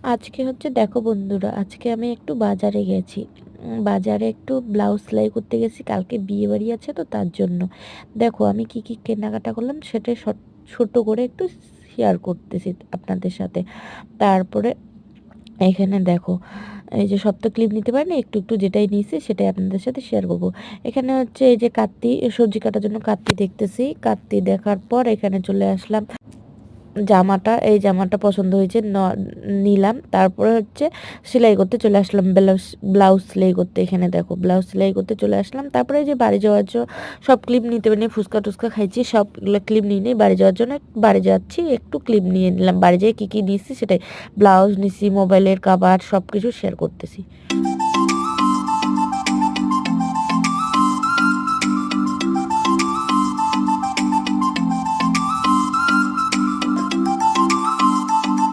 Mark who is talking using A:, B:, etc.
A: আজকে হচ্ছে দেখো বন্ধুরা, আজকে আমি একটু বাজারে গেছি। বাজারে একটু ব্লাউজ সেলাই করতে গেছি, কালকে বিয়ে বাড়ি আছে তো তার জন্য। দেখো আমি কি কি কেনাকাটা করলাম সেটা ছোট করে একটু শেয়ার করতেছি আপনাদের সাথে। তারপরে এখানে দেখো, এই যে সব তো ক্লিপ নিতে পারি না, একটু একটু যেটাই নিয়েছি সেটাই আপনাদের সাথে শেয়ার করব। এখানে হচ্ছে এই যে কাত্তি, সবজি কাটার জন্য কাত্তি দেখতেছি। কাত্তি দেখার পর এখানে চলে আসলাম। এই জামাটা পছন্দ হয়েছে, নিলাম। তারপরে হচ্ছে সেলাই করতে চলে আসলাম, ব্লাউজ ব্লাউজ সেলাই করতে। এখানে দেখো ব্লাউজ সেলাই করতে চলে আসলাম। তারপরে এই যে বাড়ি যাওয়ার জন্য সব ক্লিপ নিতে পারিনি, ফুচকা টুচকা খাইছি, সবগুলো ক্লিপ নিয়ে নিই বাড়ি যাওয়ার জন্য। বাড়ি যাচ্ছি, একটু ক্লিপ নিয়ে নিলাম। বাড়ি যেয়ে কী কী নিয়েছি সেটাই, ব্লাউজ নিছি, মোবাইলের কাভার, সব কিছু শেয়ার করতেছি।